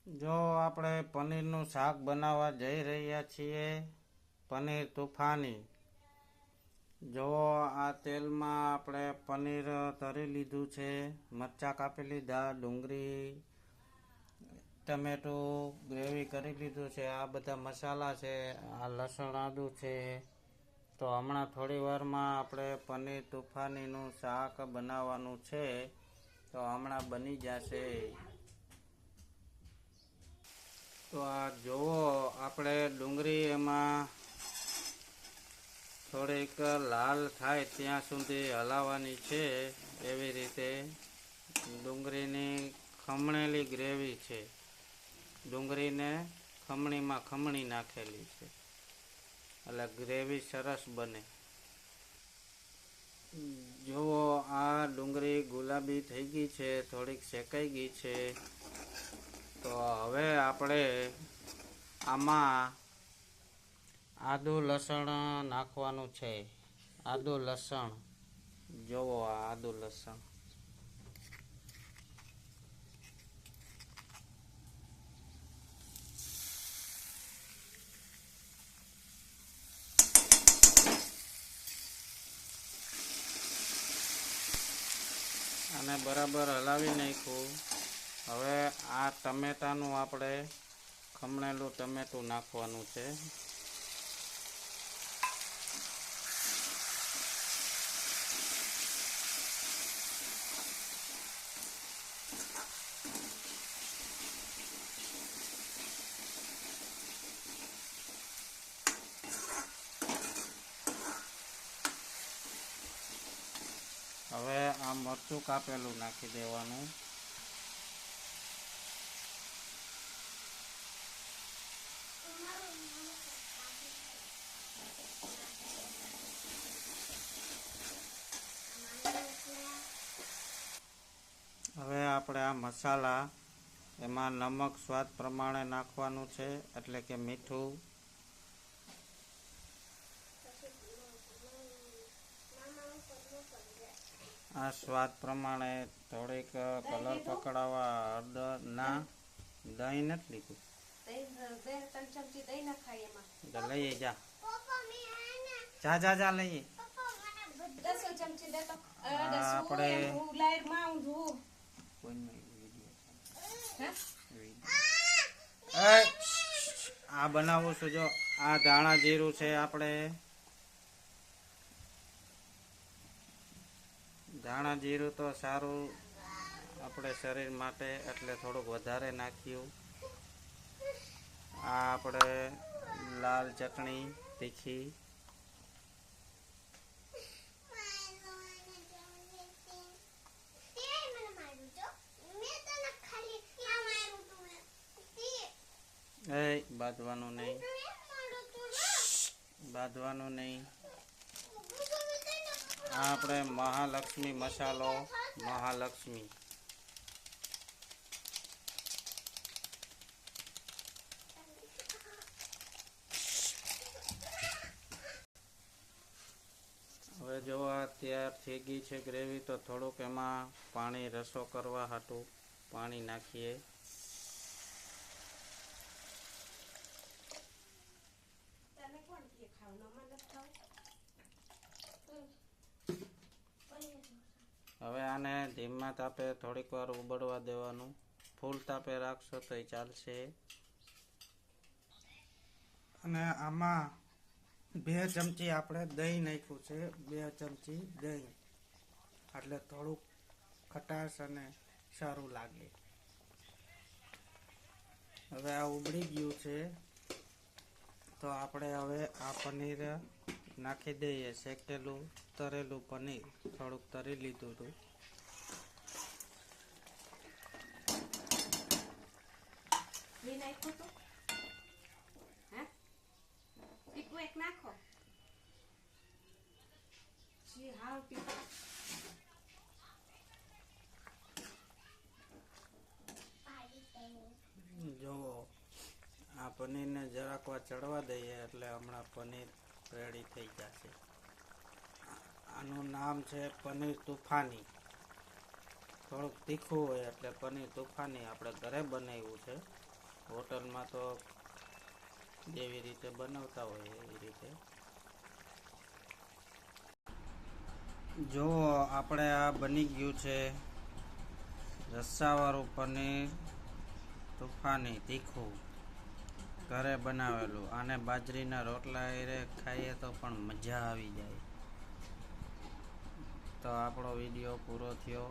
જો આપણે પનીરનું શાક બનાવવા જઈ રહ્યા છીએ, પનીર તુફાની. જો આ તેલમાં આપણે પનીર તળી લીધું છે, મરચાં કાપી લીધા, ડુંગળી, ટમેટું ગ્રેવી કરી લીધું છે, આ બધા મસાલા છે, આ લસણ આદું છે. તો હમણાં થોડી વારમાં આપણે પનીર તુફાનીનું શાક બનાવવાનું છે, તો હમણાં બની જશે. તો આ જોવો, આપણે ડુંગળી એમાં થોડીક લાલ થાય ત્યાં સુધી હલાવવાની છે. એવી રીતે ડુંગળીની ખમણેલી ગ્રેવી છે, ડુંગળીને ખમણીમાં ખમણી નાખેલી છે, એટલે ગ્રેવી સરસ બને. જુઓ, આ ડુંગળી ગુલાબી થઈ ગઈ છે, થોડીક શેકાઈ ગઈ છે. તો હવે આપણે આમાં આદુ લસણ નાખવાનું છે. આદુ લસણ, જોવો આ આદુ લસણ. અને બરાબર હલાવી નાખ્યું. હવે આ ટમેટાનું આપણે ખમણેલું ટમેટું નાખવાનું છે. હવે આ મરચું કાપેલું નાખી દેવાનું. હવે આપણે આ મસાલા એમાં નમક સ્વાદ પ્રમાણે નાખવાનું છે, એટલે કે મીઠું. આ સ્વાદ પ્રમાણે થોડીક કલર પકડાવા હળદર ના, દહીં નથી લીધું. લઈએ જા જા જા જા લઈએ. આપણે આ બનાવું છું. જો આ ધાણા જીરું છે, આપણે ધાણા જીરું તો સારું આપણે શરીર માટે, એટલે થોડુંક વધારે નાખ્યું. આ આપણે લાલ ચટણી તીખી. બાંધવાનું નહીં, બાંધવાનું નહીં. આ આપણે મહાલક્ષ્મી મસાલો, મહાલક્ષ્મી. હવે જો આ તૈયાર થઈ ગઈ છે ગ્રેવી, તો થોડુંક એમાં પાણી રસો કરવા હાટું પાણી નાખીએ. હવે આને ધીમા તાપે થોડીક વાર ઉબળવા દેવાનું. ફૂલ તાપે રાખશો તો ચાલશે. અને આમાં 2 ચમચી આપણે દહીં નાખ્યું છે, 2 ચમચી દહીં, એટલે થોડુંક ખટાશ અને સારું લાગે. હવે આ ઉબળી ગયું છે, તો આપણે હવે આ પનીર નાખી દઈએ. શેકેલું તરેલું પનીર થોડુંક તરી લીધું હતું. જો આ પનીરને જરાક વાર ચડવા દઈએ, એટલે હમણાં પનીર રેડી થઈ જશે. આનું નામ છે પનીર તુફાની. થોડુંક તીખું હોય એટલે પનીર તુફાની આપણે ઘરે બનાવ્યું છે. હોટલમાં તો જેવી રીતે બનાવતા હોય એવી રીતે. જો આપણે આ બની ગયું છે રસ્સાવાળું પનીર તુફાની તીખું, ઘરે બનાવેલું. આને બાજરીના રોટલા હારે ખાઈએ તો પણ મજા આવી જાય. તો આપણો વિડીયો પૂરો થયો.